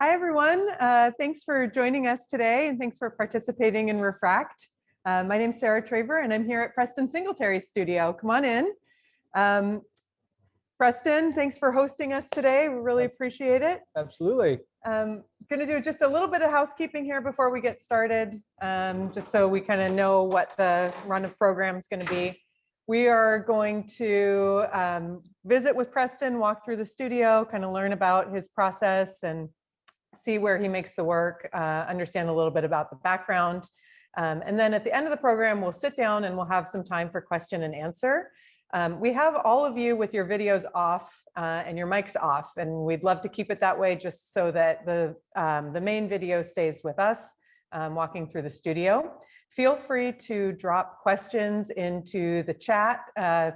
Hi, everyone. Thanks for joining us today, and thanks for participating in Refract. My name's Sarah Traver, and I'm here at Preston Singletary Studio. Come on in. Preston, thanks for hosting us today. We really appreciate it. Absolutely. Going to do just a little bit of housekeeping here before we get started, just so we kind of know what the run of program is going to be. We are going to visit with Preston, walk through the studio, kind of learn about his process and see where he makes the work, understand a little bit about the background. And then at the end of the program, we'll sit down and we'll have some time for question and answer. We have all of you with your videos off and your mics off, and we'd love to keep it that way just so that the main video stays with us, walking through the studio. Feel free to drop questions into the chat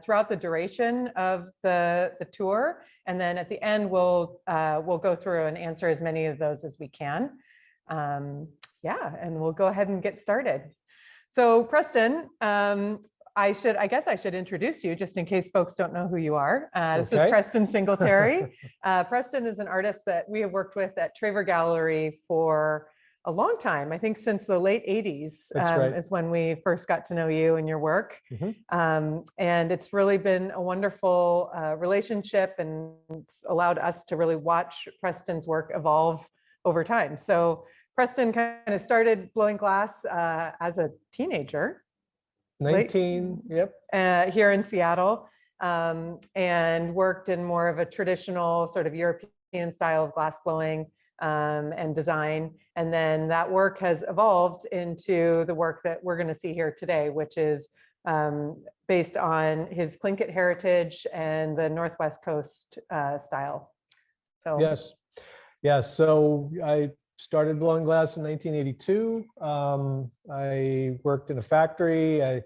throughout the duration of the tour. And then at the end, we'll go through and answer as many of those as we can. Yeah, and we'll go ahead and get started. So Preston, I guess I should introduce you just in case folks don't know who you are. This is Preston Singletary. Preston is an artist that we have worked with at Traver Gallery for a long time. I think since the late 80s is when we first got to know you and your work. And it's really been a wonderful relationship, and it's allowed us to really watch Preston's work evolve over time. So Preston kind of started blowing glass as a teenager. 19, yep. Here in Seattle, and worked in more of a traditional sort of European style of glass blowing and design. And then that work has evolved into the work that we're going to see here today, which is based on his Tlingit heritage and the Northwest Coast style. So yes. Yeah, so I started blowing glass in 1982. I worked in a factory. I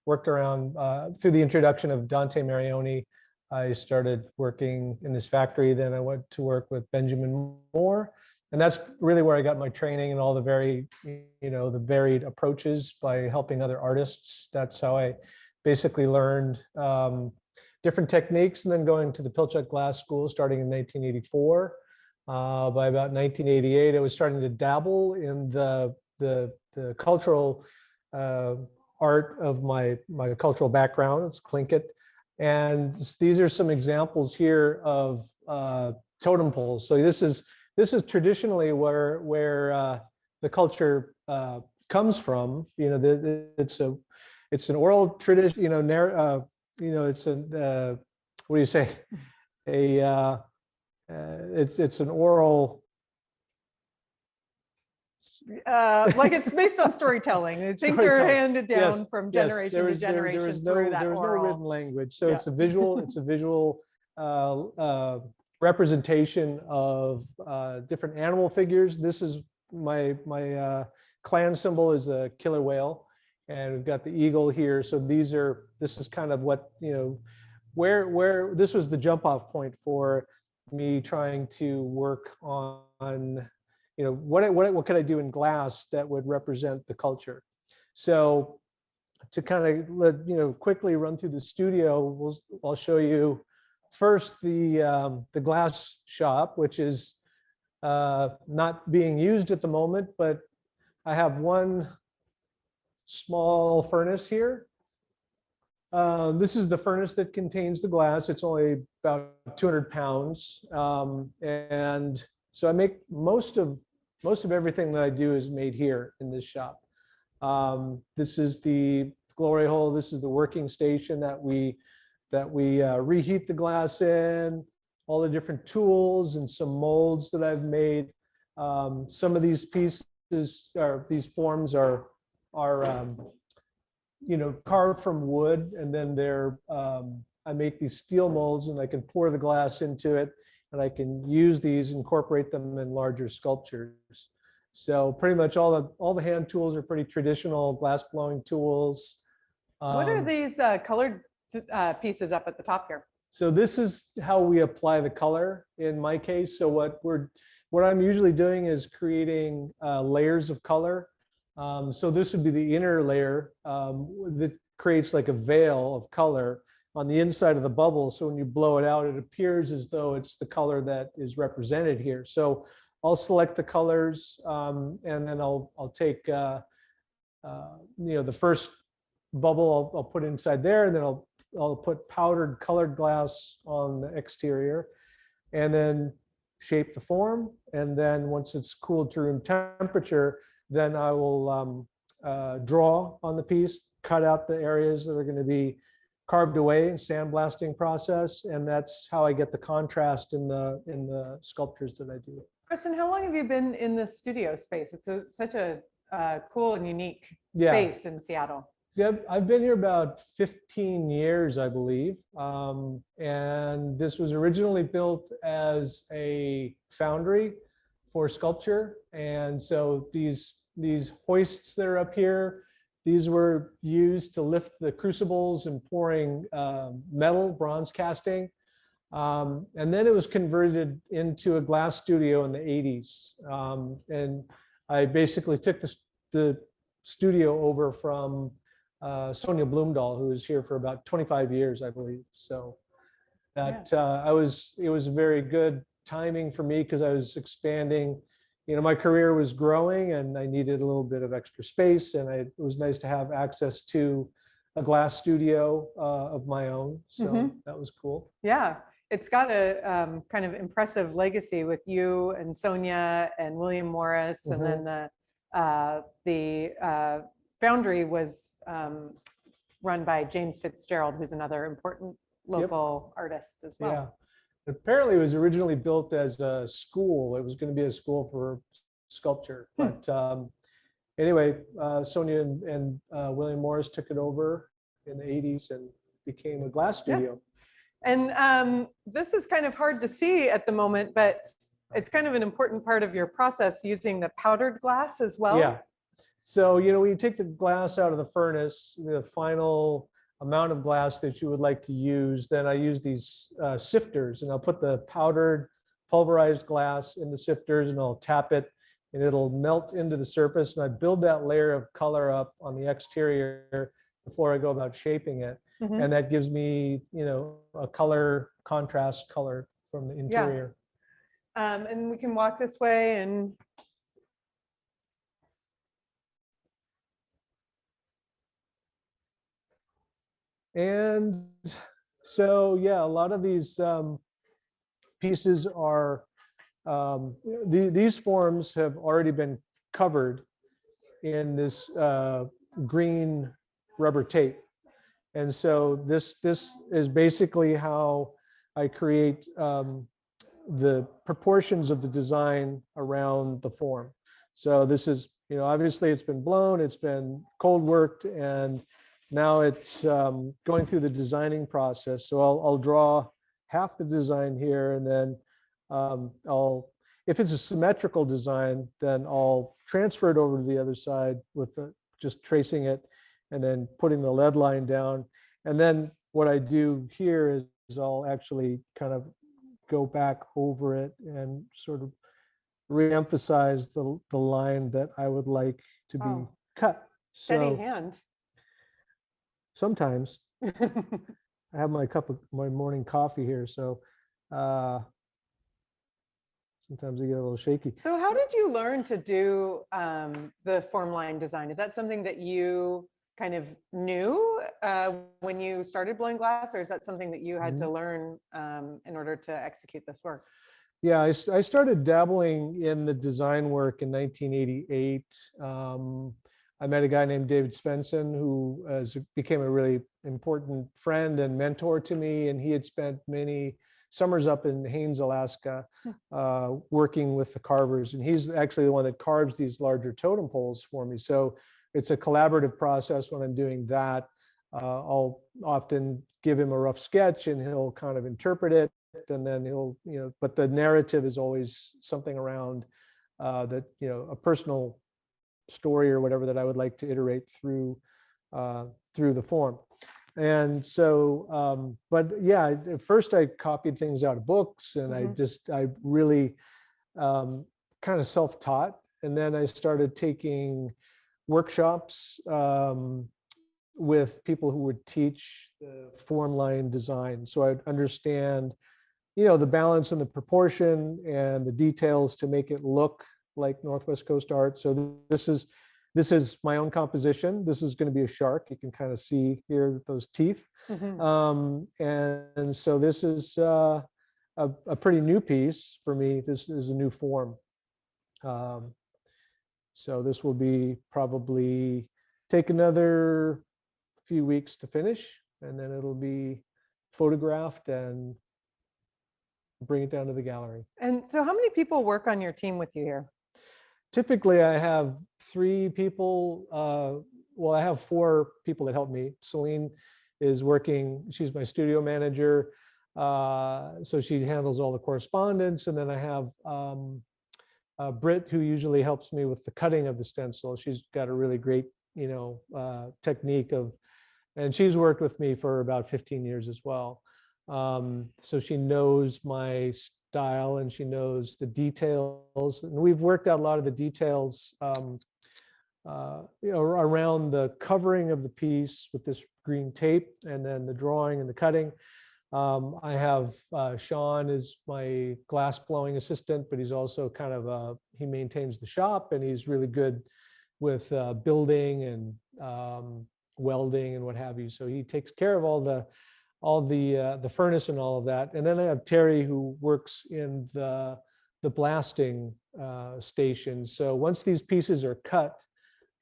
worked around through the introduction of Dante Marioni. I started working in this factory. Then I went to work with Benjamin Moore. And that's really where I got my training and all the the varied approaches by helping other artists. That's how I basically learned different techniques, and then going to the Pilchuck Glass School starting in 1984. By about 1988, I was starting to dabble in the cultural art of my cultural background. It's Tlingit. And these are some examples here of totem poles. So this is traditionally where the culture comes from. It's an oral tradition. It's a what do you say? It's an oral. Like it's based on storytelling. Things are handed down from generation to generation through that oral. There was no written language, so it's a visual. It's a visual representation of different animal figures. This is my clan symbol is a killer whale, and we've got the eagle here. So this is kind of what where this was the jump off point for me trying to work on. What could I do in glass that would represent the culture? So to kind of quickly run through the studio, I'll show you first the glass shop, which is not being used at the moment, but I have one small furnace here. This is the furnace that contains the glass. It's only about 200 pounds, and so I make most of everything that I do is made here in this shop. This is the glory hole. This is the working station that we reheat the glass in. All the different tools and some molds that I've made. Some of these pieces or these forms are carved from wood, and then I make these steel molds, and I can pour the glass into it. And I can use these, incorporate them in larger sculptures. So pretty much all the hand tools are pretty traditional glass blowing tools. What are these colored pieces up at the top here? So this is how we apply the color in my case. So what I'm usually doing is creating layers of color. So this would be the inner layer that creates like a veil of color on the inside of the bubble. So when you blow it out, it appears as though it's the color that is represented here. So I'll select the colors, and then I'll take the first bubble I'll put inside there, and then I'll put powdered colored glass on the exterior, and then shape the form. And then once it's cooled to room temperature, then I will draw on the piece, cut out the areas that are going to be carved away in sandblasting process, and that's how I get the contrast in the sculptures that I do. Preston, how long have you been in this studio space? It's such a cool and unique Yeah. space in Seattle. Yeah, I've been here about 15 years, I believe. And this was originally built as a foundry for sculpture. And so these hoists that are up here, these were used to lift the crucibles and pouring metal, bronze casting. And then it was converted into a glass studio in the 80s. And I basically took the studio over from Sonia Bloomdahl, who was here for about 25 years, I believe. So that it was very good timing for me, because I was expanding. My career was growing and I needed a little bit of extra space, and it was nice to have access to a glass studio of my own. So that was cool. Yeah. It's got a kind of impressive legacy with you and Sonia and William Morris, and then the foundry was run by James Fitzgerald, who's another important local artist as well. Yeah. Apparently, it was originally built as a school. It was going to be a school for sculpture, but anyway, Sonia and William Morris took it over in the 80s and became a glass studio. And this is kind of hard to see at the moment, but it's kind of an important part of your process, using the powdered glass as well. Yeah. So, when you take the glass out of the furnace, the final amount of glass that you would like to use, then I use these sifters, and I'll put the powdered pulverized glass in the sifters, and I'll tap it, and it'll melt into the surface. And I build that layer of color up on the exterior before I go about shaping it. And that gives me, a contrast color from the interior. And we can walk this way and so, yeah, a lot of these pieces are, these forms have already been covered in this green rubber tape. And so this is basically how I create the proportions of the design around the form. So this is, obviously it's been blown, it's been cold worked, and now it's going through the designing process. So I'll draw half the design here, and then if it's a symmetrical design, then I'll transfer it over to the other side with just tracing it and then putting the lead line down. And then what I do here is I'll actually kind of go back over it and sort of re-emphasize the line that I would like to be cut. Steady hand. Sometimes. I have my morning coffee here, so sometimes I get a little shaky. So how did you learn to do the form line design? Is that something that you kind of knew when you started blowing glass, or is that something that you had to learn in order to execute this work? Yeah, I started dabbling in the design work in 1988. I met a guy named David Svensson, who became a really important friend and mentor to me, and he had spent many summers up in Haines, Alaska, working with the carvers, and he's actually the one that carves these larger totem poles for me. So it's a collaborative process. When I'm doing that, I'll often give him a rough sketch, and he'll kind of interpret it, and then he'll, but the narrative is always something around that, a personal story or whatever that I would like to iterate through the form. And so, but yeah, at first I copied things out of books, and I really kind of self-taught. And then I started taking workshops with people who would teach the form line design. So I'd understand the balance and the proportion and the details to make it look like Northwest Coast art. So this is my own composition. This is going to be a shark. You can kind of see here those teeth. And so this is a pretty new piece for me. This is a new form. So this will be probably take another few weeks to finish, and then it'll be photographed and bring it down to the gallery. And so how many people work on your team with you here? Typically, I have 3 people. Well, I have 4 people that help me. Celine is working. She's my studio manager. So she handles all the correspondence. And then I have Britt, who usually helps me with the cutting of the stencil. She's got a really great, technique and she's worked with me for about 15 years as well. So she knows my style and she knows the details. And we've worked out a lot of the details, around the covering of the piece with this green tape, and then the drawing and the cutting. I have Sean is my glass blowing assistant, but he's also kind of he maintains the shop, and he's really good with building and welding and what have you. So he takes care of all the furnace and all of that. And then I have Terry, who works in the blasting station. So once these pieces are cut,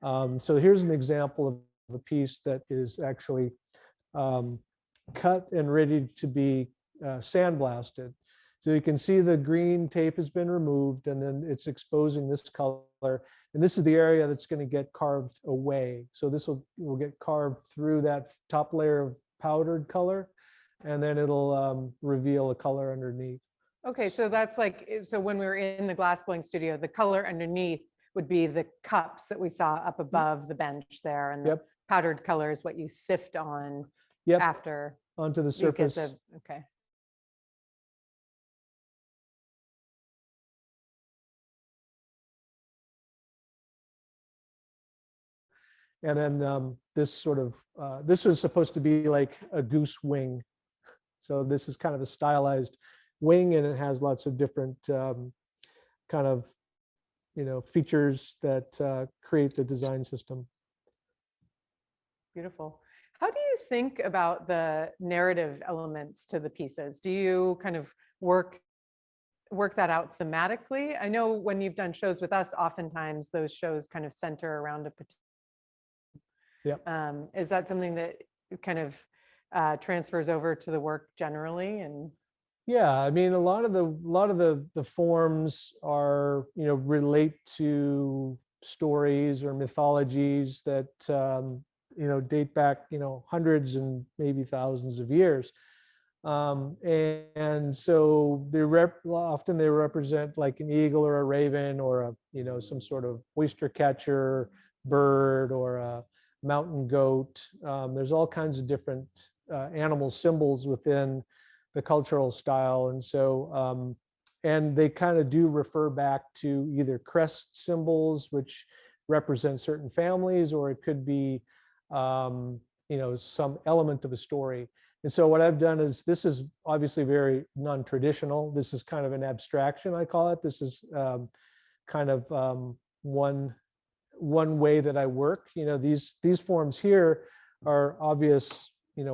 so here's an example of a piece that is actually cut and ready to be sandblasted. So you can see the green tape has been removed, and then it's exposing this color. And this is the area that's going to get carved away. So this will get carved through that top layer of powdered color, and then it'll reveal a color underneath. Okay, so that's like, so when we were in the glass blowing studio, the color underneath would be the cups that we saw up above the bench there, and the powdered color is what you sift on after onto the you get surface. Okay. And then this sort of, this was supposed to be like a goose wing. So this is kind of a stylized wing, and it has lots of different kind of, features that create the design system. Beautiful. How do you think about the narrative elements to the pieces? Do you kind of work that out thematically? I know when you've done shows with us, oftentimes those shows kind of center around a particular. Is that something that kind of transfers over to the work generally? And yeah, I mean, a lot of the forms are, relate to stories or mythologies that date back, hundreds and maybe thousands of years. And so often they represent like an eagle or a raven, or some sort of oyster catcher bird, or a mountain goat. There's all kinds of different animal symbols within the cultural style. And so, and they kind of do refer back to either crest symbols, which represent certain families, or it could be, some element of a story. And so what I've done is, this is obviously very non-traditional. This is kind of an abstraction, I call it. This is kind of one way that I work. These forms here are obvious,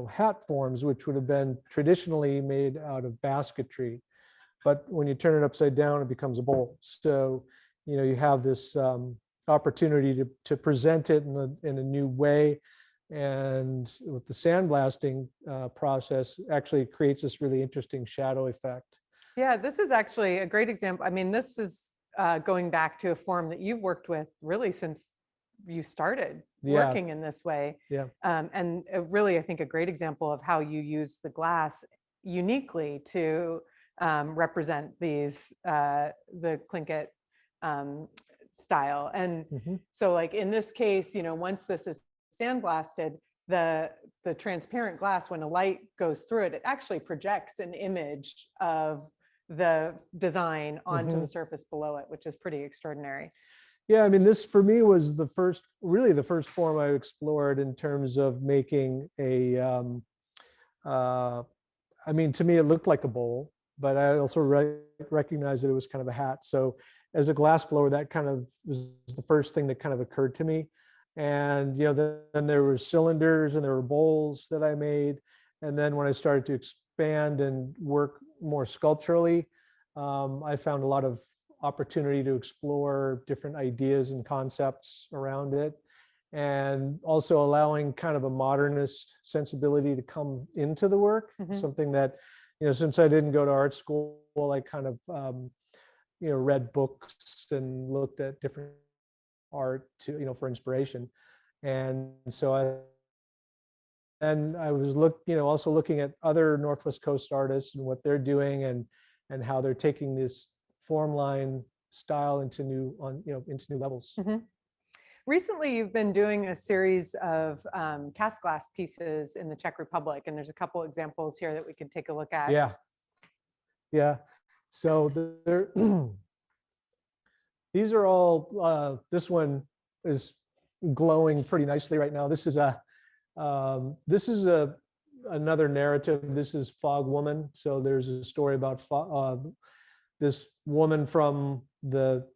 hat forms, which would have been traditionally made out of basketry. But when you turn it upside down, it becomes a bowl. So, you have this opportunity to present it in a new way. And with the sandblasting process, actually creates this really interesting shadow effect. yeah, this is actually a great example. I mean, this is going back to a form that you've worked with really since you started working in this way. And really, I think a great example of how you use the glass uniquely to represent these, the Tlingit style. And so like in this case, once this is sandblasted, the transparent glass, when a light goes through it, it actually projects an image of the design onto the surface below it, which is pretty extraordinary. Yeah, I mean, this for me was really the first form I explored in terms of making a, I mean, to me, it looked like a bowl. but I also recognized that it was kind of a hat. So as a glass blower, that kind of was the first thing that kind of occurred to me. And, then there were cylinders and there were bowls that I made. And then when I started to expand and work more sculpturally, I found a lot of opportunity to explore different ideas and concepts around it. And also allowing kind of a modernist sensibility to come into the work, something that, since I didn't go to art school, I kind of, read books and looked at different art to, for inspiration. And so I was also looking at other Northwest Coast artists and what they're doing and how they're taking this form line style into new levels. Recently, you've been doing a series of cast glass pieces in the Czech Republic, and there's a couple examples here that we could take a look at. Yeah. So these are all. This one is glowing pretty nicely right now. This is another narrative. This is Fog Woman. So there's a story about this woman from the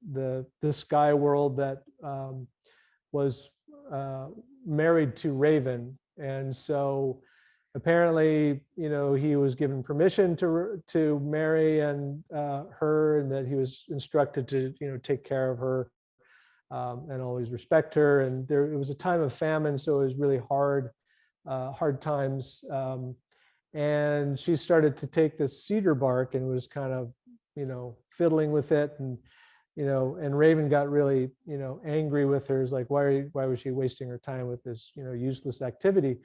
sky world that was married to Raven, and so apparently, he was given permission to marry her, and that he was instructed to take care of her and always respect her. And it was a time of famine, so it was really hard times. And she started to take this cedar bark and was kind of fiddling with it, and Raven got really angry with her. It's like, why was she wasting her time with this useless activity?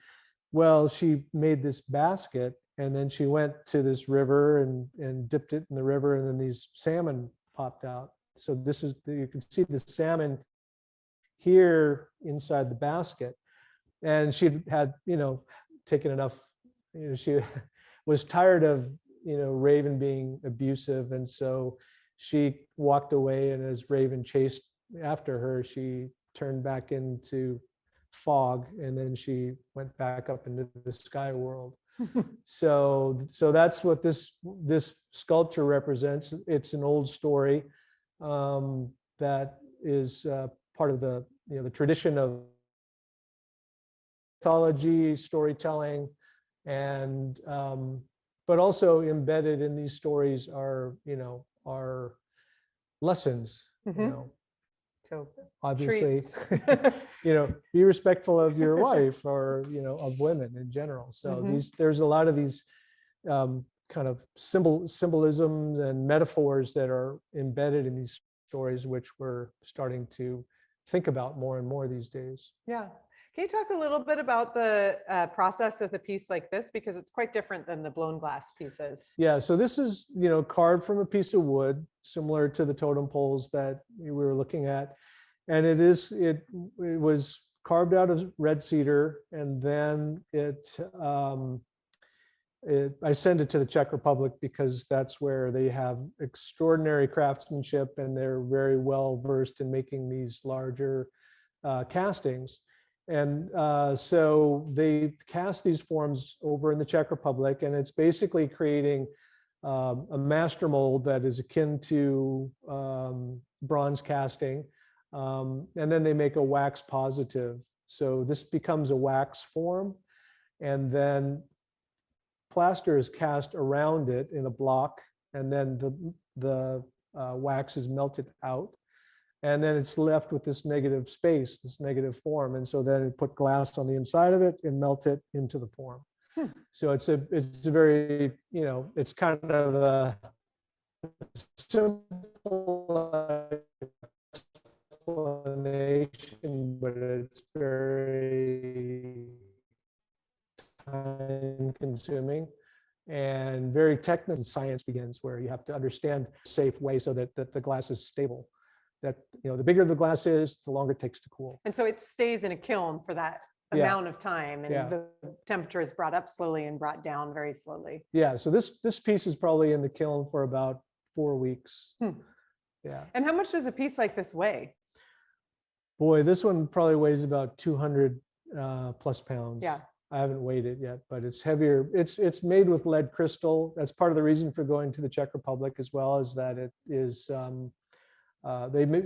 Well, she made this basket, and then she went to this river and dipped it in the river, and then these salmon popped out. So you can see the salmon here inside the basket, and she had taken enough. She was tired of Raven being abusive, and so she walked away. And as Raven chased after her, she turned back into fog, and then she went back up into the sky world. So that's what this sculpture represents. It's an old story that is part of the the tradition of mythology, storytelling, and but also embedded in these stories are lessons. So obviously, be respectful of your wife, or of women in general. So there's a lot of these kind of symbolisms and metaphors that are embedded in these stories, which we're starting to think about more and more these days. Yeah. Can you talk a little bit about the process of a piece like this, because it's quite different than the blown glass pieces? Yeah, so this is carved from a piece of wood, similar to the totem poles that we were looking at, and it was carved out of red cedar, and then I send it to the Czech Republic because that's where they have extraordinary craftsmanship, and they're very well versed in making these larger castings. And so they cast these forms over in the Czech Republic, and it's basically creating a master mold that is akin to bronze casting. And then they make a wax positive. So this becomes a wax form, and then plaster is cast around it in a block, and then the wax is melted out. And then it's left with this negative space, this negative form. And so then it put glass on the inside of it and melt it into the form. So it's a very, it's kind of a simple explanation, but it's very time consuming and very technical. Science begins where you have to understand a safe way so that the glass is stable. That the bigger the glass is, the longer it takes to cool. And so it stays in a kiln for that amount of time, and the temperature is brought up slowly and brought down very slowly. Yeah, so this piece is probably in the kiln for about 4 weeks. Yeah. And how much does a piece like this weigh? Boy, this one probably weighs about 200 plus pounds. Yeah. I haven't weighed it yet, but it's heavier. It's made with lead crystal. That's part of the reason for going to the Czech Republic as well, is that it is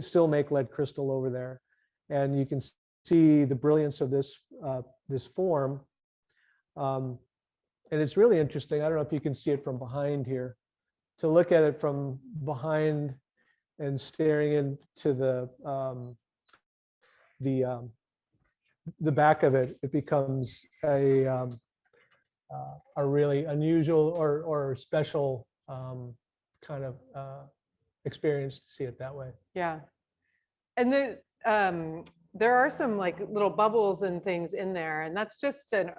still make lead crystal over there, and you can see the brilliance of this this form. And it's really interesting. I don't know if you can see it from behind here. To look at it from behind and staring into the back of it, it becomes a really unusual or special kind of experience to see it that way. Yeah. And there are some like little bubbles and things in there, and that's just an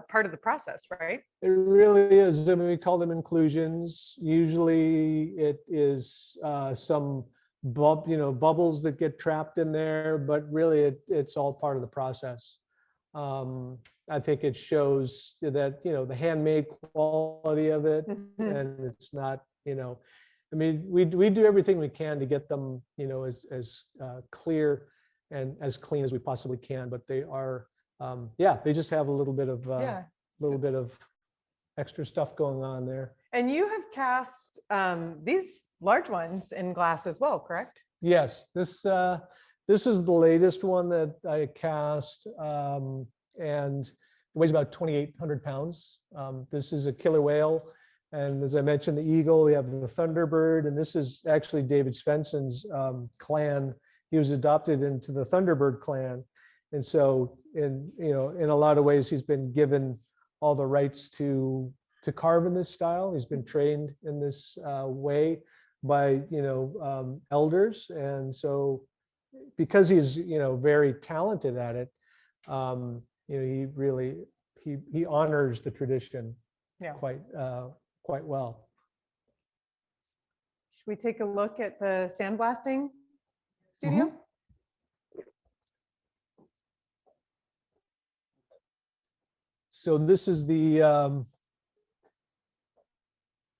part of the process, right? It really is. I mean, we call them inclusions. Usually it is some bubbles that get trapped in there, but really it's all part of the process. I think it shows that, the handmade quality of it, and it's not, I mean, we do everything we can to get them, as clear and as clean as we possibly can, but they are, they just have a little bit of extra stuff going on there. And you have cast these large ones in glass as well, correct? Yes, this is the latest one that I cast, and it weighs about 2,800 pounds. This is a killer whale. And as I mentioned, the eagle, we have the Thunderbird, and this is actually David Svensson's clan. He was adopted into the Thunderbird clan. And so in a lot of ways, he's been given all the rights to carve in this style. He's been trained in this way by, elders. And so because he's, very talented at it, he really, he honors the tradition quite well. Should we take a look at the Sandblasting Studio? So this is the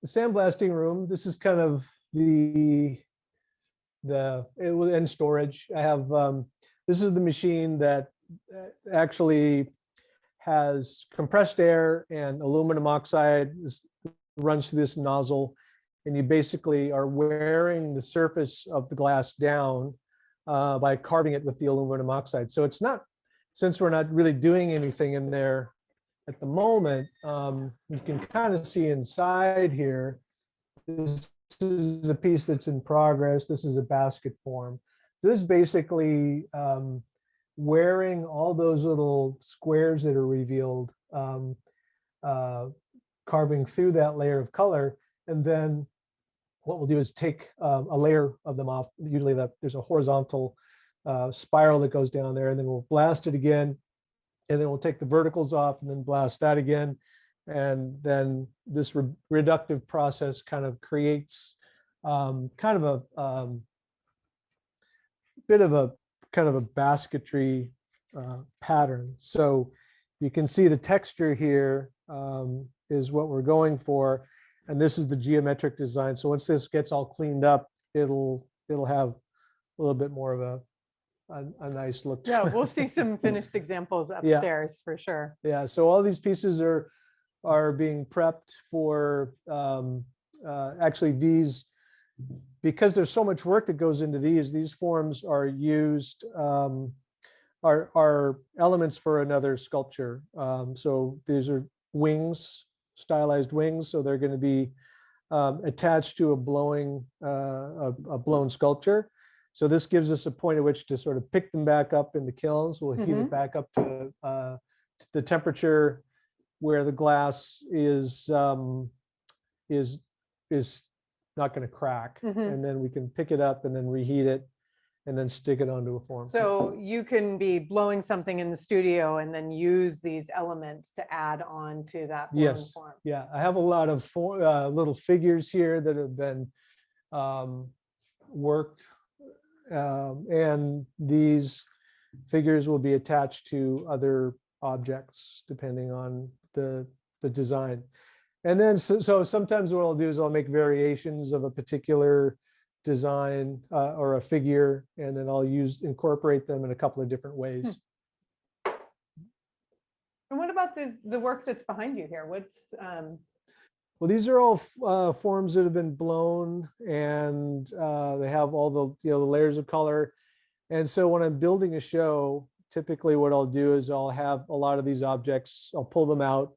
sandblasting room. This is kind of the and storage. I have this is the machine that actually has compressed air and aluminum oxide. This runs through this nozzle, and you basically are wearing the surface of the glass down by carving it with the aluminum oxide. So it's not, since we're not really doing anything in there at the moment, you can kind of see inside here. This is a piece that's in progress. This is a basket form. This is basically wearing all those little squares that are revealed, carving through that layer of color. And then what we'll do is take a layer of them off. Usually there's a horizontal spiral that goes down there, and then we'll blast it again. And then we'll take the verticals off and then blast that again. And then this reductive process kind of creates kind of a bit of a basketry pattern. So you can see the texture here is what we're going for. And this is the geometric design. So once this gets all cleaned up, it'll have a little bit more of a nice look. Yeah, we'll see some finished examples upstairs for sure. Yeah, so all these pieces are being prepped for actually these, because there's so much work that goes into these forms are used, are elements for another sculpture. So these are wings, stylized wings. So they're going to be attached to a blown sculpture. So this gives us a point at which to sort of pick them back up in the kilns. We'll heat it back up to the temperature where the glass is not going to crack, and then we can pick it up and then reheat it and then stick it onto a form. So you can be blowing something in the studio and then use these elements to add on to that blown form. Yeah, I have a lot of little figures here that have been worked, and these figures will be attached to other objects depending on the design. And then so sometimes what I'll do is I'll make variations of a particular design or a figure, and then I'll incorporate them in a couple of different ways. And what about is the work that's behind you here? What's Well, these are all forms that have been blown, and they have all the the layers of color. And so when I'm building a show, typically what I'll do is I'll have a lot of these objects, I'll pull them out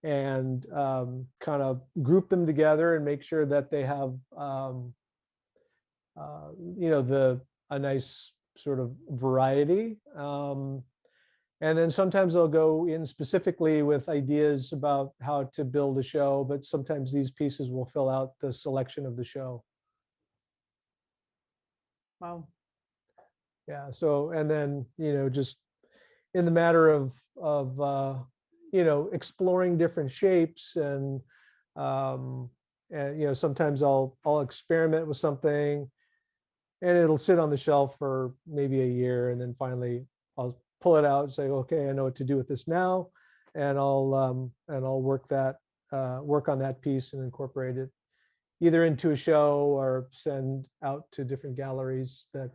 and kind of group them together and make sure that they have a nice sort of variety. And then sometimes I'll go in specifically with ideas about how to build a show, but sometimes these pieces will fill out the selection of the show. wow. Yeah. So, and then, just in the matter of exploring different shapes and sometimes I'll experiment with something and it'll sit on the shelf for maybe a year, and then finally I'll pull it out and say, okay, I know what to do with this now, and I'll work on that piece and incorporate it either into a show or send out to different galleries that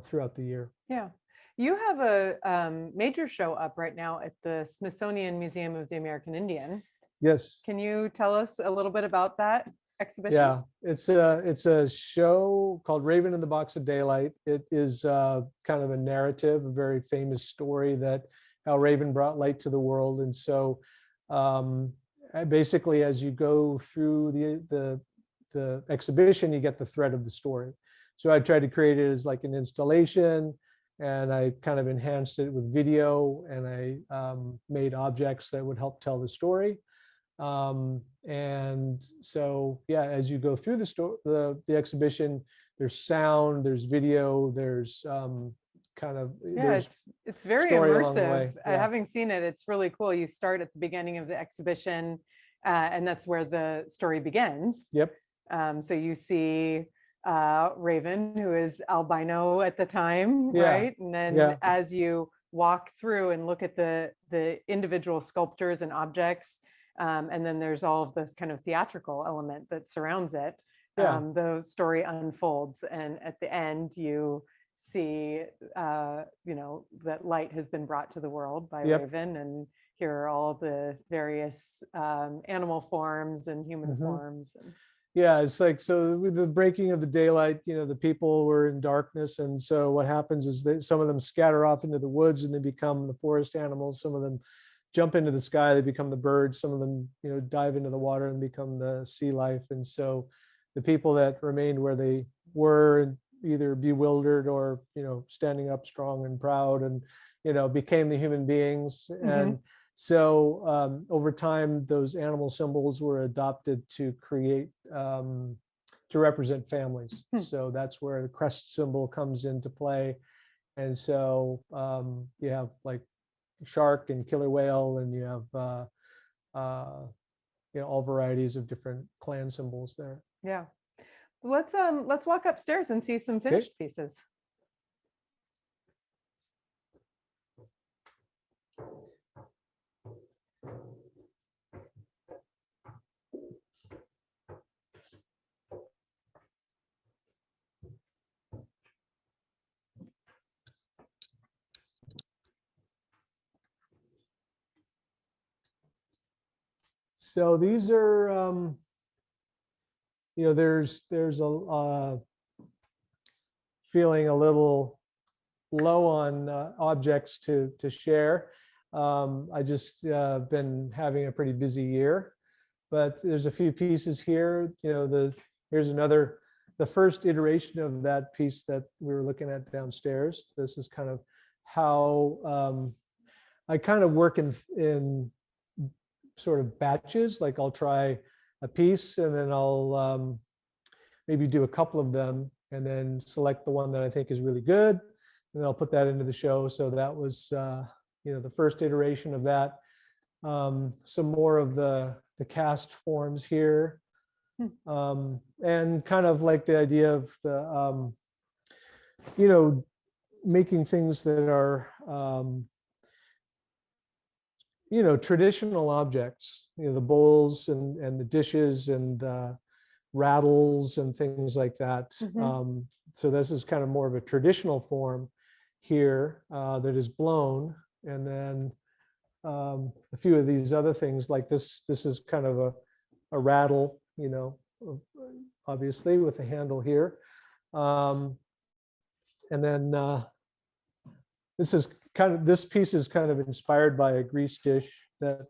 throughout the year. Yeah. You have a major show up right now at the Smithsonian Museum of the American Indian. Yes. Can you tell us a little bit about that exhibition? Yeah, it's a show called Raven in the Box of Daylight. It is kind of a narrative, a very famous story that how Raven brought light to the world. And so basically, as you go through the exhibition, you get the thread of the story. So I tried to create it as like an installation, and I kind of enhanced it with video, and I made objects that would help tell the story. And so, yeah, as you go through the exhibition, there's sound, there's video, there's it's very immersive. Having seen it, it's really cool. You start at the beginning of the exhibition, and that's where the story begins. Yep. So you see Raven, who is albino at the time, Yeah. right? And then as you walk through and look at the individual sculptures and objects, and then there's all of this kind of theatrical element that surrounds it. The story unfolds, and at the end you see that light has been brought to the world by Raven, and here are all the various animal forms and human forms. Yeah, it's like, so with the breaking of the daylight, the people were in darkness, and so what happens is that some of them scatter off into the woods and they become the forest animals. Some of them jump into the sky, they become the birds. Some of them dive into the water and become the sea life. And so the people that remained where they were, either bewildered or standing up strong and proud, and became the human beings. And so over time, those animal symbols were adopted to create to represent families. So that's where the crest symbol comes into play. And so you have like shark and killer whale, and you have all varieties of different clan symbols there. Yeah. Let's walk upstairs and see some finished pieces. So these are there's a feeling a little low on objects to share. I just been having a pretty busy year, but there's a few pieces here. Here's the first iteration of that piece that we were looking at downstairs. This is kind of how I kind of work in sort of batches. Like I'll try a piece, and then I'll maybe do a couple of them, and then select the one that I think is really good, and I'll put that into the show. So that was the first iteration of that. Some more of the cast forms here, and kind of like the idea of the making things that are traditional objects, the bowls and the dishes and rattles and things like that. So this is kind of more of a traditional form here that is blown. And then a few of these other things like this. This is kind of a rattle, obviously with a handle here. And then this piece is kind of inspired by a grease dish that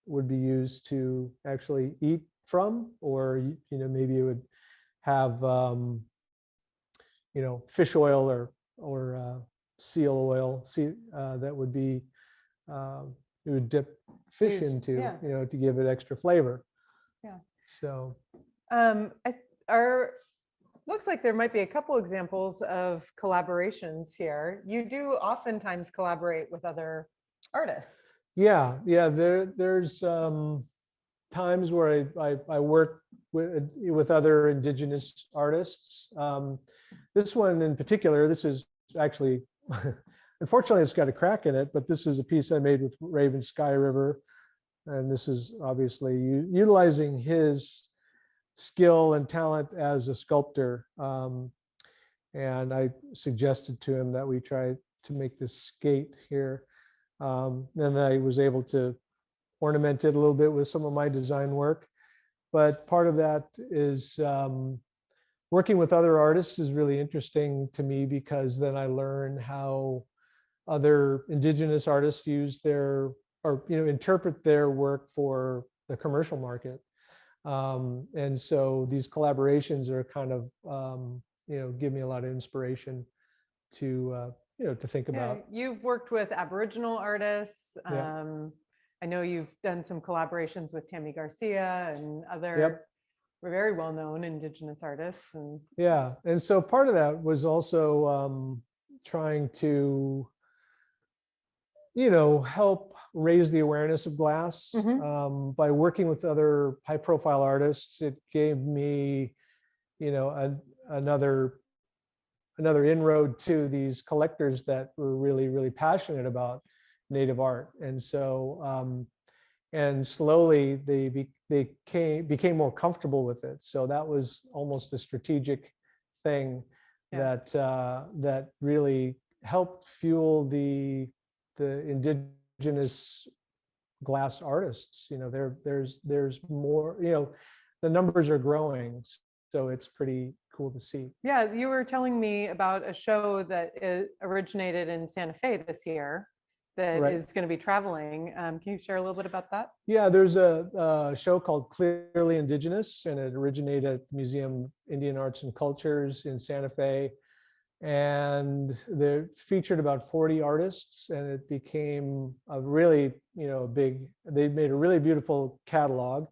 would be used to actually eat from, or maybe it would have fish oil or seal oil that would be you would dip fish into, to give it extra flavor. Yeah. So looks like there might be a couple examples of collaborations here. You do oftentimes collaborate with other artists. Yeah. There's times where I work with other indigenous artists. This one in particular, this is actually, unfortunately, it's got a crack in it, but this is a piece I made with Raven Sky River. And this is obviously utilizing his skill and talent as a sculptor. And I suggested to him that we try to make this skate here. And I was able to ornament it a little bit with some of my design work. But part of that is working with other artists is really interesting to me, because then I learn how other indigenous artists use interpret their work for the commercial market. And so these collaborations are kind of, give me a lot of inspiration to think about. You've worked with Aboriginal artists. Yeah. I know you've done some collaborations with Tammy Garcia and other very well-known indigenous artists. And so part of that was also trying to, help raise the awareness of glass. By working with other high-profile artists. It gave me, another inroad to these collectors that were really, really passionate about Native art. And so, and slowly they became more comfortable with it. So that was almost a strategic thing that really helped fuel the indigenous glass artists. There's more, the numbers are growing, so it's pretty cool to see. Yeah, you were telling me about a show that originated in Santa Fe this year that is going to be traveling. Can you share a little bit about that? Yeah, there's a show called Clearly Indigenous, and it originated at the Museum of Indian Arts and Cultures in Santa Fe. And they featured about 40 artists, and it became a really, they made a really beautiful catalog,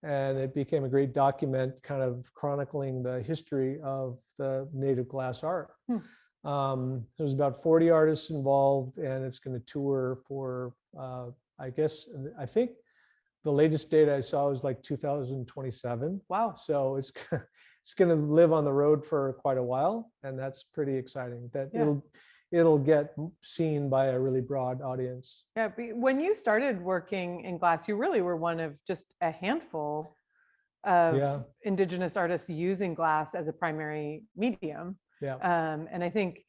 and it became a great document kind of chronicling the history of the Native glass art. There's about 40 artists involved, and it's going to tour for, I think the latest data I saw was like 2027. Wow. So it's going to live on the road for quite a while, and that's pretty exciting. That it'll get seen by a really broad audience. Yeah, when you started working in glass, you really were one of just a handful of indigenous artists using glass as a primary medium. And I think,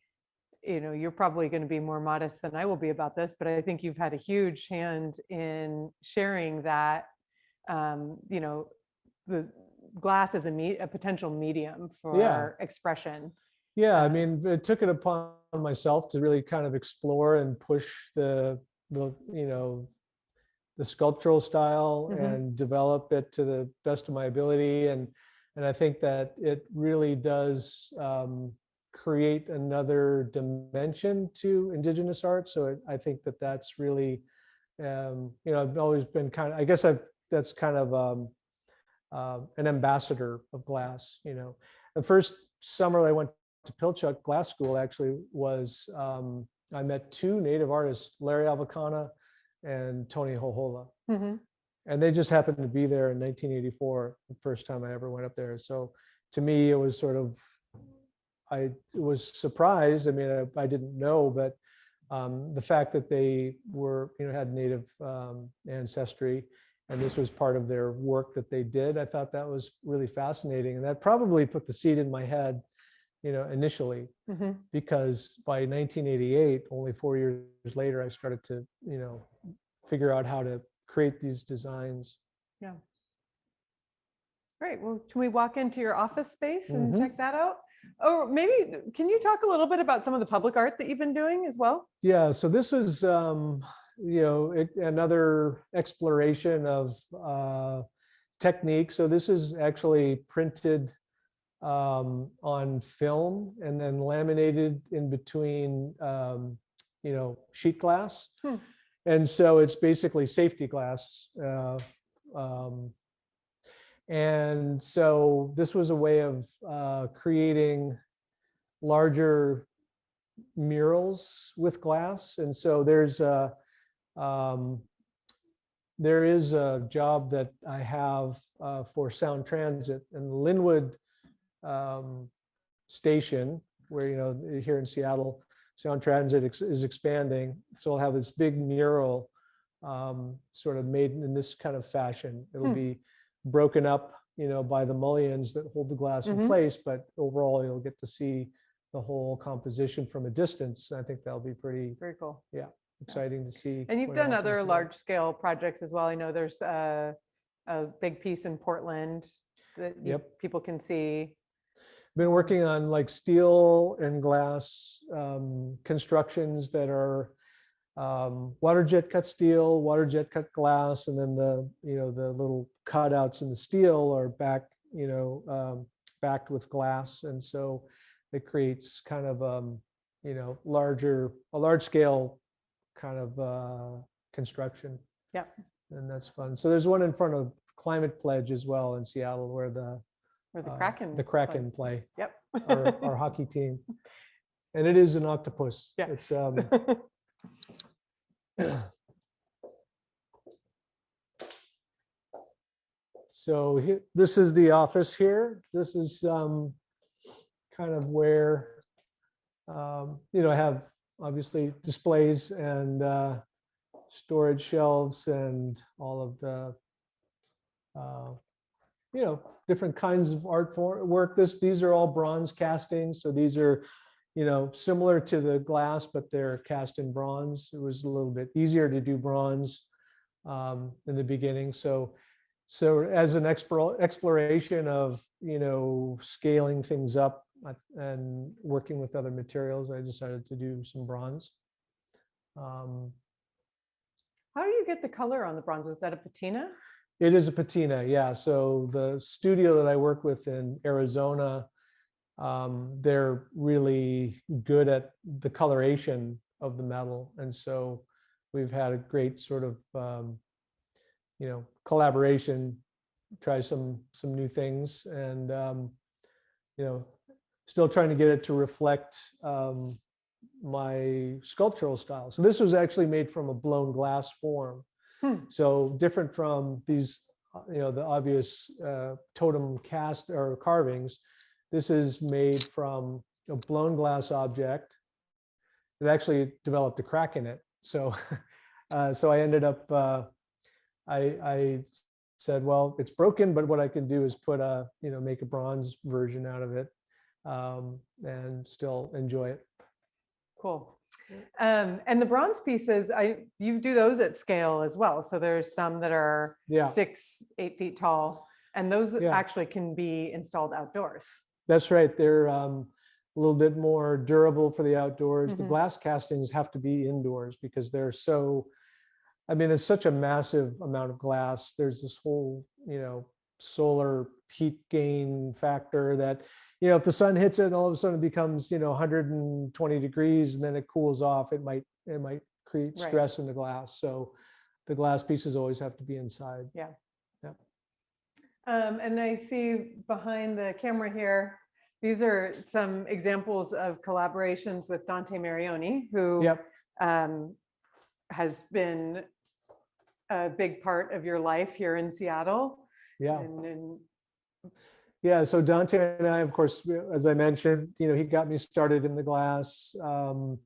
you're probably going to be more modest than I will be about this, but I think you've had a huge hand in sharing that, the glass as a potential medium for expression. I mean, it took it upon myself to really kind of explore and push the sculptural style and develop it to the best of my ability. And I think that it really does create another dimension to indigenous art. So I think that that's really, I've always been that's kind of an ambassador of glass. The first summer I went to Pilchuck Glass School actually was, I met two Native artists, Larry Avacana and Tony Hohola. And they just happened to be there in 1984, the first time I ever went up there. So to me, it was sort of, I was surprised. I mean, I didn't know, but the fact that they were, had Native ancestry, and this was part of their work that they did, I thought that was really fascinating. And that probably put the seed in my head initially, Mhm. because by 1988, only 4 years later, I started to, figure out how to create these designs. Yeah. Great. Well, can we walk into your office space and Mhm. check that out? Or maybe, can you talk a little bit about some of the public art that you've been doing as well? Yeah, so this is, another exploration of technique. So this is actually printed on film and then laminated in between, sheet glass. Hmm. And so it's basically safety glass. Um, and so this was a way of creating larger murals with glass. And so there is a job that I have for Sound Transit and Linwood station, where, here in Seattle, Sound Transit is expanding. So I'll have this big mural sort of made in this kind of fashion. It'll be broken up, by the mullions that hold the glass in place, but overall you'll get to see the whole composition from a distance. I think that'll be pretty Very cool. exciting to see. And you've when it done all other comes together. large scale projects as well. I know there's a big piece in Portland that people can see. Been working on like steel and glass constructions that are water jet cut steel, water jet cut glass, and then the little cutouts in the steel are backed with glass, and so it creates kind of a large scale kind of construction. Yeah. And that's fun. So there's one in front of Climate Pledge as well in Seattle, where the Kraken play. Yep. our hockey team. And it is an octopus. Yeah. It's so this is the office here. This is kind of where I have obviously displays and storage shelves and all of the different kinds of work. These are all bronze castings. So these are, similar to the glass, but they're cast in bronze. It was a little bit easier to do bronze in the beginning. So as an exploration of, scaling things up and working with other materials, I decided to do some bronze. How do you get the color on the bronze? Is that a patina? It is a patina, yeah. So the studio that I work with in Arizona, they're really good at the coloration of the metal. And so we've had a great sort of, collaboration, try some new things, and, still trying to get it to reflect my sculptural style. So this was actually made from a blown glass form. So different from these, the obvious totem cast or carvings. This is made from a blown glass object. It actually developed a crack in it. So, so I ended up, I said, well, it's broken, but what I can do is put make a bronze version out of it and still enjoy it. Cool. And the bronze pieces, you do those at scale as well. So there's some that are 6-8 feet tall, and those actually can be installed outdoors. That's right. They're a little bit more durable for the outdoors. The glass castings have to be indoors because they're so, there's such a massive amount of glass. There's this whole, solar heat gain factor that, if the sun hits it and all of a sudden it becomes, 120 degrees and then it cools off, it might create stress in the glass. So the glass pieces always have to be inside. Yeah. And I see behind the camera here, these are some examples of collaborations with Dante Marioni, who has been a big part of your life here in Seattle. Yeah. And yeah, so Dante and I, of course, as I mentioned, he got me started in the glass in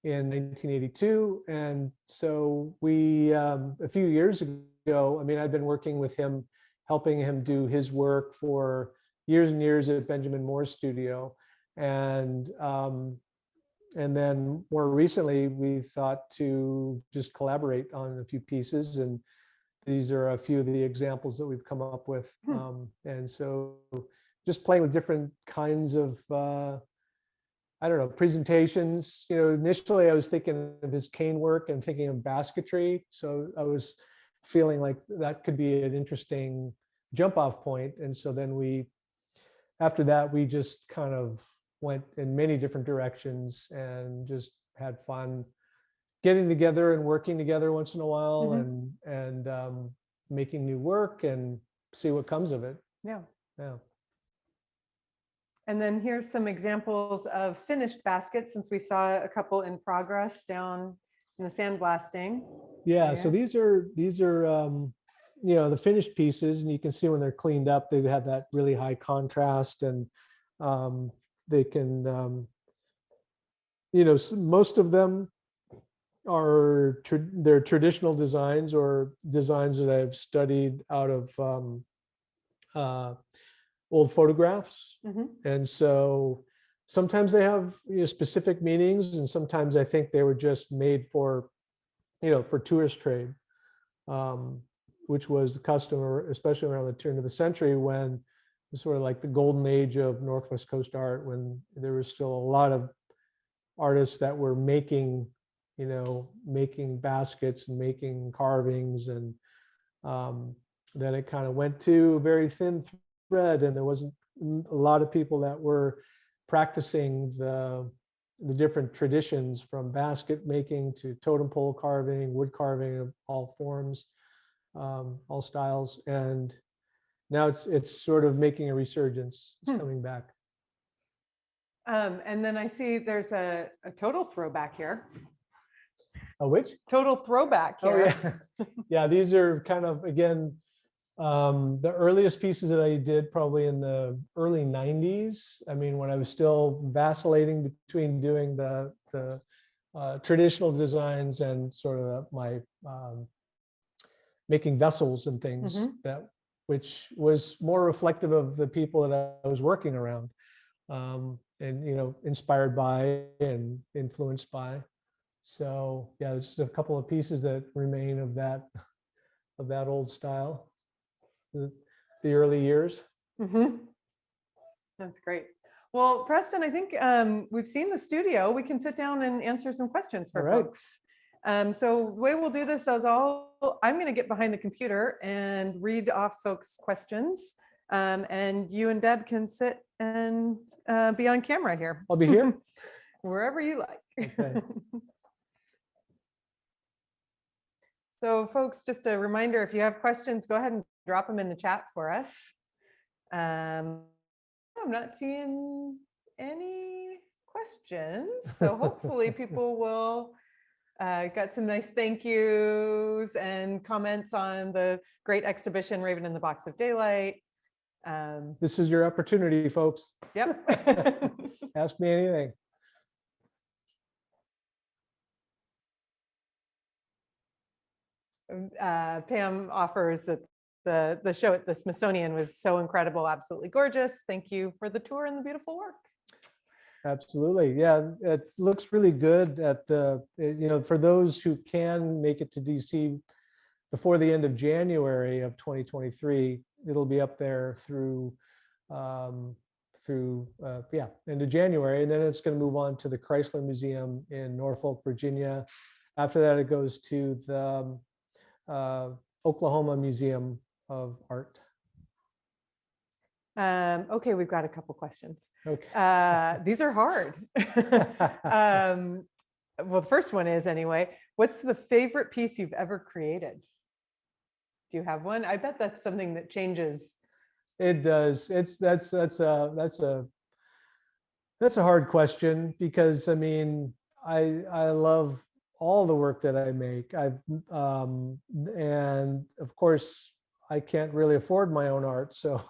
1982. And so we, a few years ago, I've been working with him, helping him do his work for years and years at Benjamin Moore's studio. And then more recently, we thought to just collaborate on a few pieces, and these are a few of the examples that we've come up with. And so just playing with different kinds of, I don't know, presentations. Initially I was thinking of his cane work and thinking of basketry. So I was feeling like that could be an interesting jump off point. And so then after that, we just kind of went in many different directions and just had fun getting together and working together once in a while, and making new work and see what comes of it. Yeah. Yeah. And then here's some examples of finished baskets, since we saw a couple in progress down in the sandblasting. Yeah. So these are the finished pieces, and you can see when they're cleaned up, they have that really high contrast, and they can, most of them are they're traditional designs or designs that I've studied out of old photographs. And so sometimes they have specific meanings, and sometimes I think they were just made for tourist trade, which was the custom, especially around the turn of the century, when it was sort of like the golden age of Northwest Coast art, when there was still a lot of artists that were making baskets and making carvings, and then it kind of went to a very thin thread, and there wasn't a lot of people that were practicing the different traditions, from basket making to totem pole carving, wood carving of all forms, all styles. And now it's sort of making a resurgence. It's coming back. And then I see there's a total throwback here. A which? Total throwback here. Oh, yeah. Yeah, these are kind of, again, the earliest pieces that I did probably in the early 90s. I mean, when I was still vacillating between doing the traditional designs and sort of my making vessels and things, which was more reflective of the people that I was working around, and inspired by and influenced by. So yeah, there's just a couple of pieces that remain of that old style, the early years. That's great. Well, Preston, I think we've seen the studio. We can sit down and answer some questions for folks. So the way we'll do this is I'm going to get behind the computer and read off folks' questions, and you and Deb can sit and be on camera here. I'll be here. Wherever you like. Okay. So folks, just a reminder, if you have questions, go ahead and drop them in the chat for us. I'm not seeing any questions, so hopefully people will got some nice thank yous and comments on the great exhibition, Raven in the Box of Daylight. This is your opportunity, folks. Yep. Ask me anything. Pam offers that the show at the Smithsonian was so incredible, absolutely gorgeous. Thank you for the tour and the beautiful work. Absolutely. Yeah, it looks really good at for those who can make it to DC before the end of January of 2023, it'll be up there through end of January, and then it's going to move on to the Chrysler Museum in Norfolk, Virginia. After that, it goes to the Oklahoma Museum of Art. Okay, we've got a couple questions. Okay. These are hard. Well, the first one is, anyway, what's the favorite piece you've ever created? Do you have one? I bet that's something that changes. It does. That's a hard question, because I mean, I love all the work that I make. And of course, I can't really afford my own art, so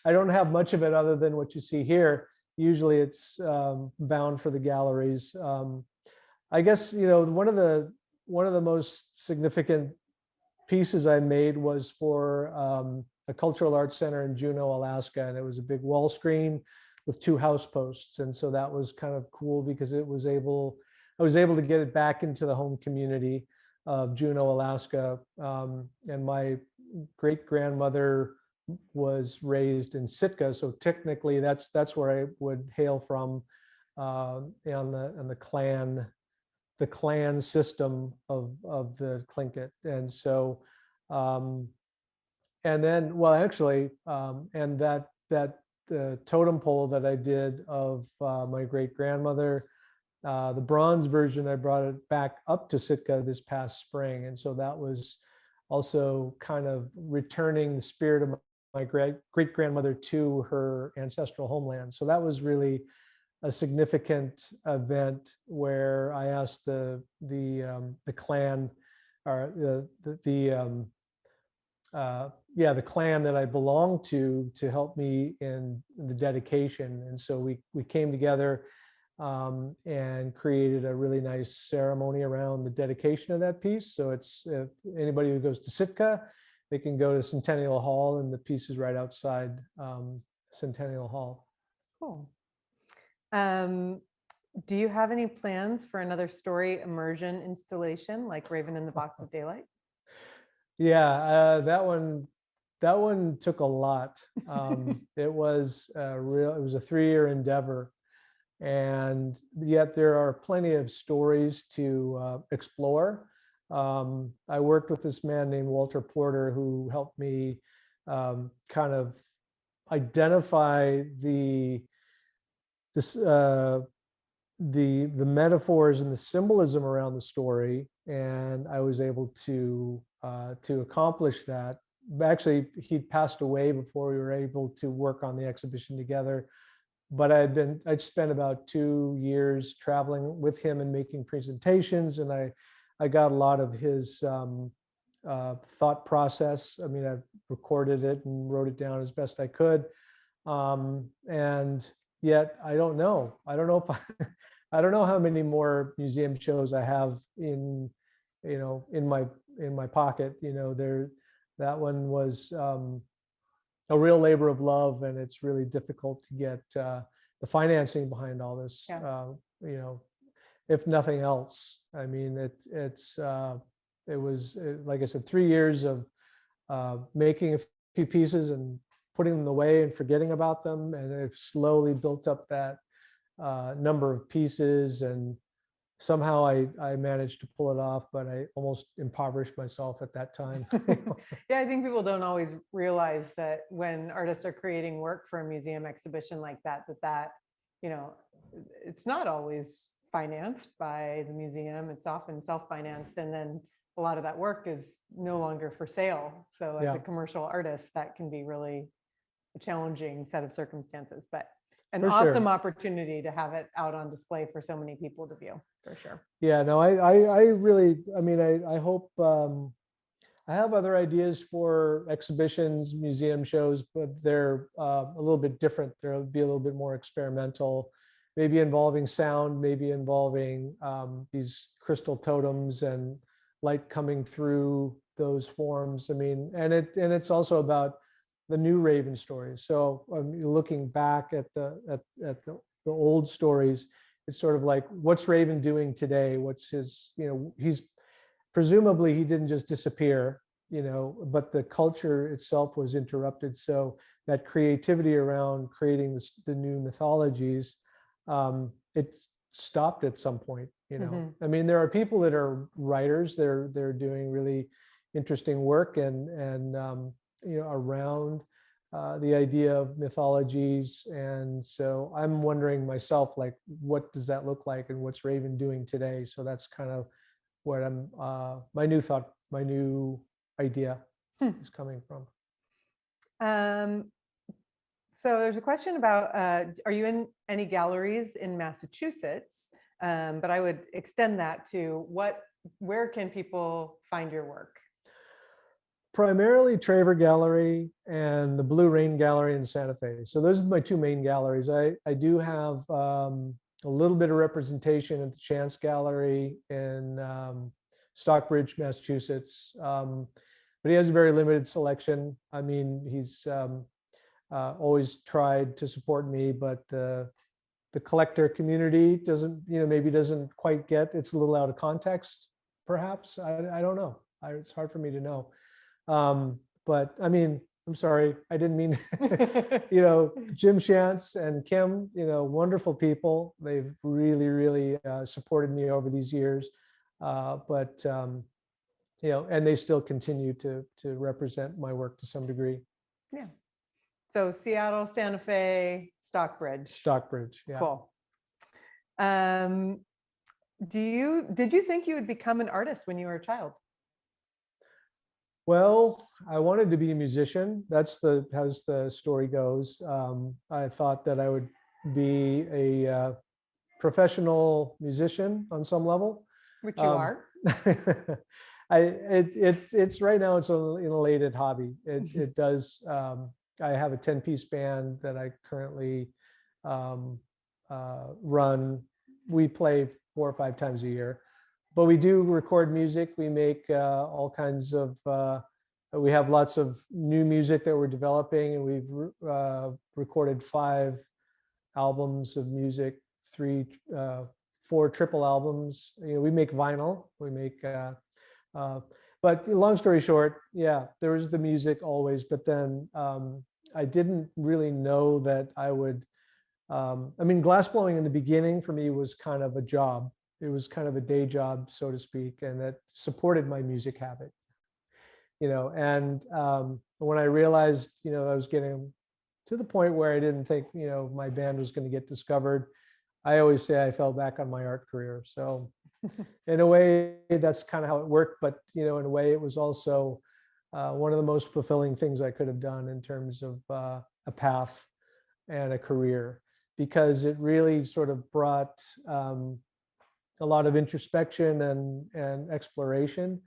I don't have much of it other than what you see here. Usually it's bound for the galleries. I guess, one of the most significant pieces I made was for a cultural arts center in Juneau, Alaska, and it was a big wall screen with 2 house posts. And so that was kind of cool because I was able to get it back into the home community of Juneau, Alaska. And my great grandmother was raised in Sitka, so technically that's where I would hail from, on the clan system of the Tlingit. And so and then, well, actually, and that the totem pole that I did of my great grandmother, the bronze version, I brought it back up to Sitka this past spring. And so that was also kind of returning the spirit of my great grandmother to her ancestral homeland. So that was really a significant event where I asked the clan, or the clan that I belong to help me in the dedication. And so we came together and created a really nice ceremony around the dedication of that piece. So it's, if anybody who goes to Sitka, they can go to Centennial Hall, and the piece is right outside Centennial Hall. Cool. Do you have any plans for another story immersion installation like Raven in the Box of Daylight? Yeah, that one took a lot. It was a 3-year endeavor, and yet there are plenty of stories to explore. I worked with this man named Walter Porter, who helped me kind of identify the metaphors and the symbolism around the story, and I was able to accomplish that. Actually, he'd passed away before we were able to work on the exhibition together, but I'd spent about 2 years traveling with him and making presentations, and I got a lot of his thought process. I mean, I recorded it and wrote it down as best I could, and yet I don't know if I don't know how many more museum shows I have in my pocket. That one was a real labor of love, and it's really difficult to get the financing behind all this. Yeah. If nothing else, I mean, it was, like I said, 3 years of making a few pieces and putting them away and forgetting about them, and it slowly built up that number of pieces, and somehow I managed to pull it off, but I almost impoverished myself at that time. Yeah, I think people don't always realize that when artists are creating work for a museum exhibition like that, it's not always financed by the museum. It's often self-financed, and then a lot of that work is no longer for sale. So as a commercial artist, that can be really a challenging set of circumstances, but an awesome opportunity to have it out on display for so many people to view, for sure. Yeah, no, I really, I mean, I hope, I have other ideas for exhibitions, museum shows, but they're a little bit different. They'll be a little bit more experimental, maybe involving sound, maybe involving these crystal totems and light coming through those forms. I mean, and it's also about the new Raven stories. So looking back at the old stories, it's sort of like, what's Raven doing today? What's his, he's presumably, he didn't just disappear, but the culture itself was interrupted. So that creativity around creating the new mythologies, it stopped at some point. I mean, there are people that are writers, they're doing really interesting work and around the idea of mythologies. And so I'm wondering myself, like, what does that look like, and what's Raven doing today? So that's kind of where my new idea is coming from. So there's a question about, are you in any galleries in Massachusetts? But I would extend that to where can people find your work? Primarily Traver Gallery and the Blue Rain Gallery in Santa Fe. So those are my 2 main galleries. I do have a little bit of representation at the Chance Gallery in Stockbridge, Massachusetts, but he has a very limited selection. I mean, he's always tried to support me, but the collector community doesn't, maybe doesn't quite get, it's a little out of context, perhaps. I don't know. It's hard for me to know. But I mean, I'm sorry, I didn't mean, Jim Shantz and Kim, wonderful people. They've really, really supported me over these years. And they still continue to represent my work to some degree. Yeah. So Seattle, Santa Fe, Stockbridge. Stockbridge, yeah. Cool. Did you think you would become an artist when you were a child? Well, I wanted to be a musician. That's as the story goes. I thought that I would be a professional musician on some level. Which you are. It's right now, it's an elated hobby. It does. I have a 10-piece band that I currently run. We play 4 or 5 times a year, but we do record music. We make all kinds of, we have lots of new music that we're developing, and we've recorded 5 albums of music, 4 triple albums. We make vinyl. We make, but long story short, yeah, there was the music always, but then I didn't really know that I would, glassblowing in the beginning for me was kind of a job. It was kind of a day job, so to speak, and that supported my music habit, and when I realized, I was getting to the point where I didn't think, my band was going to get discovered, I always say I fell back on my art career. So in a way, that's kind of how it worked. But, in a way, it was also one of the most fulfilling things I could have done in terms of a path and a career, because it really sort of brought a lot of introspection and exploration.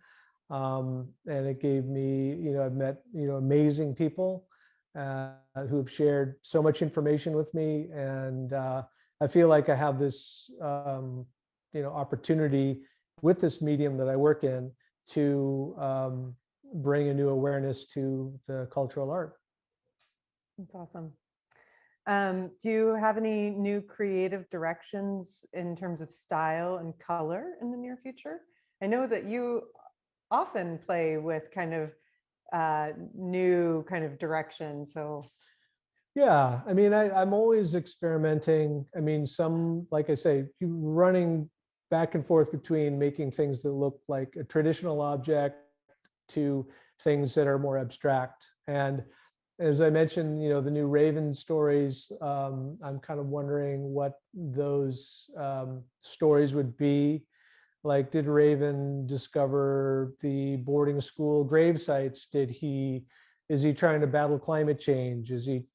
And it gave me, I've met, amazing people who have shared so much information with me. And I feel like I have this, opportunity with this medium that I work in to bring a new awareness to the cultural art. That's awesome. Do you have any new creative directions in terms of style and color in the near future? I know that you often play with kind of new kind of direction. So yeah, I'm always experimenting. Like I say, running back and forth between making things that look like a traditional object to things that are more abstract. And as I mentioned, the new Raven stories, I'm kind of wondering what those stories would be. Like, did Raven discover the boarding school grave sites? Is he trying to battle climate change? Is he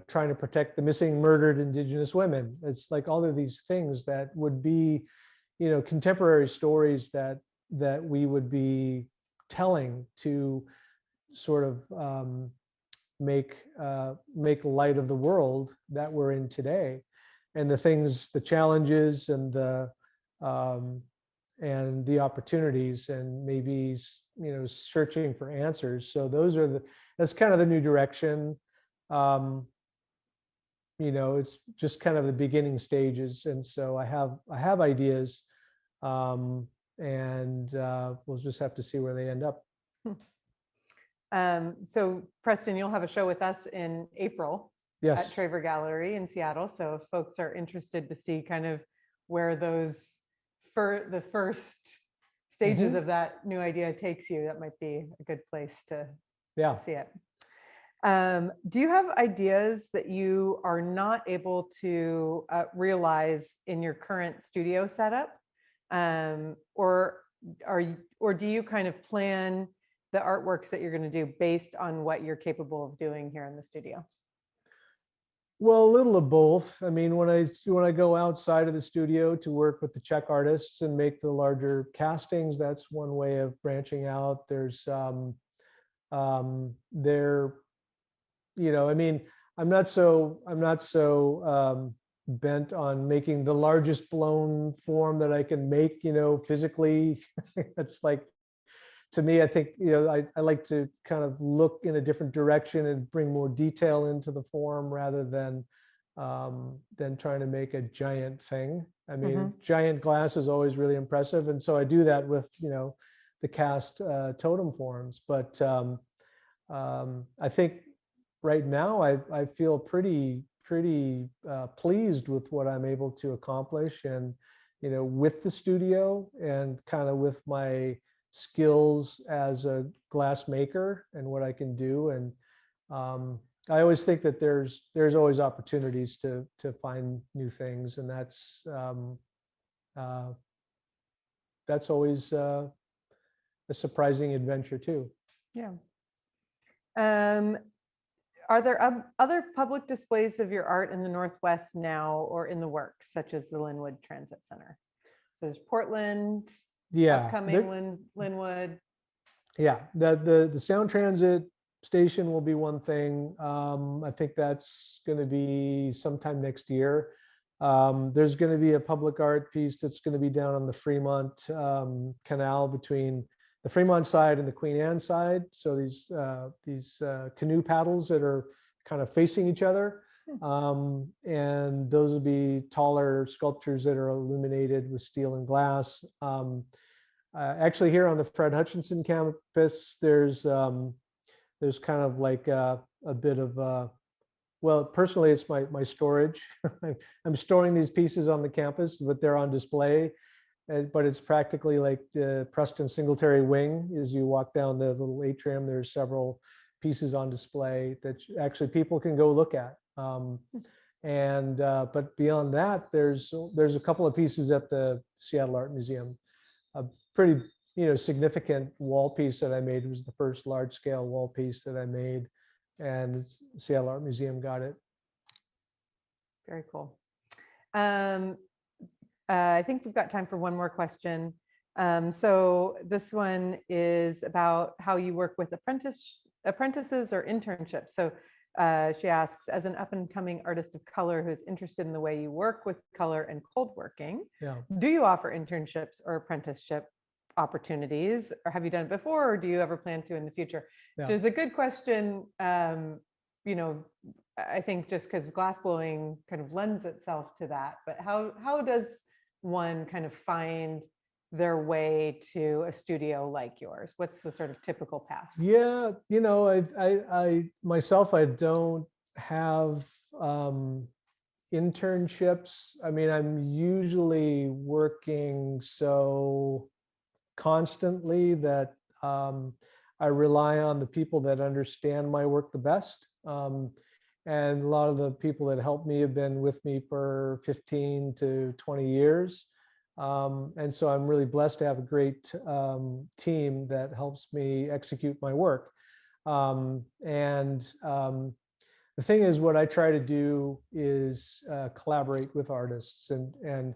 trying to protect the missing, murdered Indigenous women? It's like all of these things that would be, contemporary stories that we would be telling to sort of make light of the world that we're in today, and the challenges and the opportunities, and maybe searching for answers. So that's kind of the new direction. It's just kind of the beginning stages, and so I have ideas, and we'll just have to see where they end up. So Preston, you'll have a show with us in April. Yes. At Traver Gallery in Seattle. So if folks are interested to see kind of where the first stages of that new idea takes you, that might be a good place to see it. Do you have ideas that you are not able to realize in your current studio setup? Or do you kind of plan the artworks that you're going to do based on what you're capable of doing here in the studio? Well, a little of both. When I go outside of the studio to work with the Czech artists and make the larger castings, that's one way of branching out. There's I'm not so bent on making the largest blown form that I can make, physically. It's like to me, I think, you know, I like to kind of look in a different direction and bring more detail into the form rather than trying to make a giant thing. I mean, giant glass is always really impressive. And so I do that with, you know, the cast totem forms. But I think right now I feel pretty pleased with what I'm able to accomplish, and, you know, with the studio and kind of with my skills as a glass maker and what I can do. And I always think that there's always opportunities to find new things, and that's always a surprising adventure too. Yeah. Are there other public displays of your art in the Northwest now or in the works, such as the Linwood Transit Center? So there's Portland, upcoming Linwood. Yeah, the Sound Transit station will be one thing. I think that's going to be sometime next year. There's going to be a public art piece that's going to be down on the Fremont Canal between the Fremont side and the Queen Anne side. So these canoe paddles that are kind of facing each other. And those will be taller sculptures that are illuminated with steel and glass. Actually, here on the Fred Hutchinson campus, there's kind of like a bit of well, personally, it's my storage. I'm storing these pieces on the campus, but they're on display. But it's practically like the Preston Singletary wing. As you walk down the little atrium, there's several pieces on display that actually people can go look at. But beyond that, there's a couple of pieces at the Seattle Art Museum. A pretty, you know, significant wall piece that I made. It was the first large scale wall piece that I made, and the Seattle Art Museum got it. Very cool. I think we've got time for one more question. So this one is about how you work with apprentices or internships. So she asks, as an up and coming artist of color who's interested in the way you work with color and cold working, do you offer internships or apprenticeship opportunities, or have you done it before, or do you ever plan to in the future? Which is a good question. You know, I think just because glassblowing kind of lends itself to that, but how does one kind of find their way to a studio like yours? What's the sort of typical path? Yeah, you know, I myself, I don't have internships. I mean, I'm usually working so constantly that I rely on the people that understand my work the best. And a lot of the people that help me have been with me for 15 to 20 years. And so I'm really blessed to have a great team that helps me execute my work. The thing is, what I try to do is collaborate with artists. And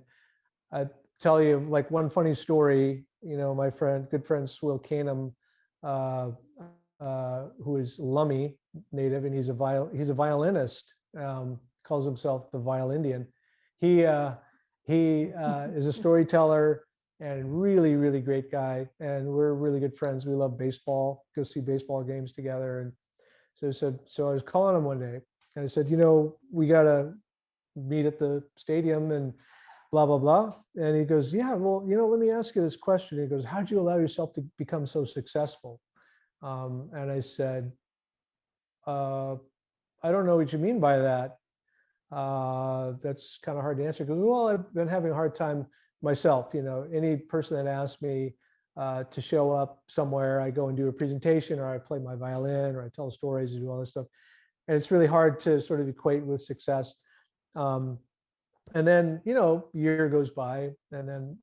I tell you, like, one funny story, you know, my good friend Swill Canham, who is Lummi native, and he's a violinist, calls himself the Viol Indian. He is a storyteller and really great guy, and we're really good friends. We love baseball, go see baseball games together. And so I was calling him one day, and I said, you know, we gotta meet at the stadium and blah blah blah. And he goes, yeah, well, you know, let me ask you this question. He goes, how'd you allow yourself to become so successful? And I said, I don't know what you mean by that. That's kind of hard to answer. Because, well, I've been having a hard time myself. You know, any person that asks me to show up somewhere, I go and do a presentation, or I play my violin, or I tell stories, and do all this stuff. And it's really hard to sort of equate with success. And then, you know, year goes by, and then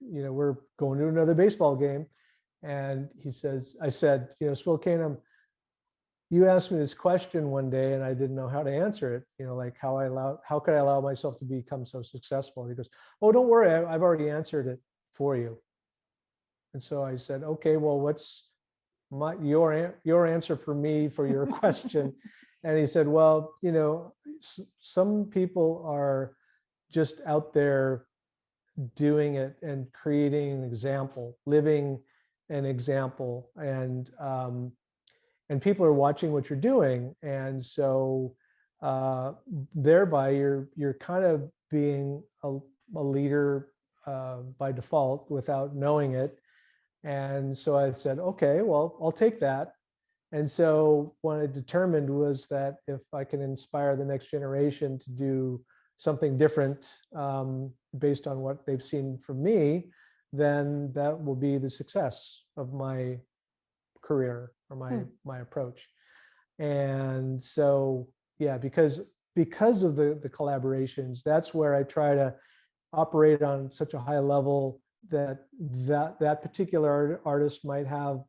we're going to another baseball game. And I said, you know, Swill Canham, you asked me this question one day and I didn't know how to answer it. You know, like how could I allow myself to become so successful? He goes, oh, don't worry, I've already answered it for you. And so I said, okay, well, what's your answer for me for your question? And he said, well, you know, some people are just out there doing it and creating an example, living an example, and people are watching what you're doing, and so thereby you're kind of being a leader by default without knowing it. And so I said, okay, well, I'll take that. And so what I determined was that if I can inspire the next generation to do something different based on what they've seen from me, then that will be the success of my career or my approach. And so, yeah, because of the collaborations, that's where I try to operate on such a high level that particular artist might have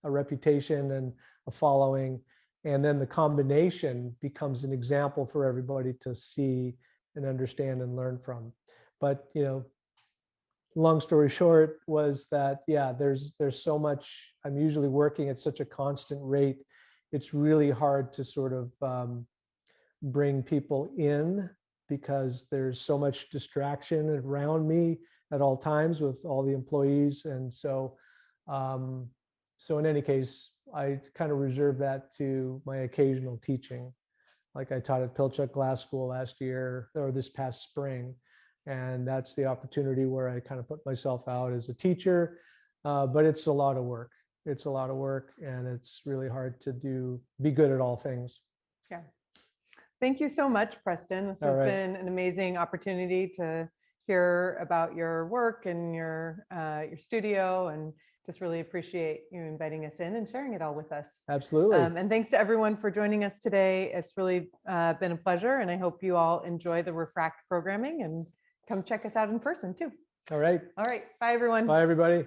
a reputation and a following, and then the combination becomes an example for everybody to see and understand and learn from. But long story short was that, yeah, there's so much. I'm usually working at such a constant rate. It's really hard to sort of bring people in because there's so much distraction around me at all times with all the employees. And so in any case, I kind of reserve that to my occasional teaching. Like I taught at Pilchuck Glass School last year, or this past spring. And that's the opportunity where I kind of put myself out as a teacher. But it's a lot of work. It's a lot of work, and it's really hard to be good at all things. Yeah. Thank you so much, Preston. This has been an amazing opportunity to hear about your work and your studio, and just really appreciate you inviting us in and sharing it all with us. Absolutely. And thanks to everyone for joining us today. It's really been a pleasure, and I hope you all enjoy the Refract programming and come check us out in person too. All right. All right. Bye, everyone. Bye, everybody.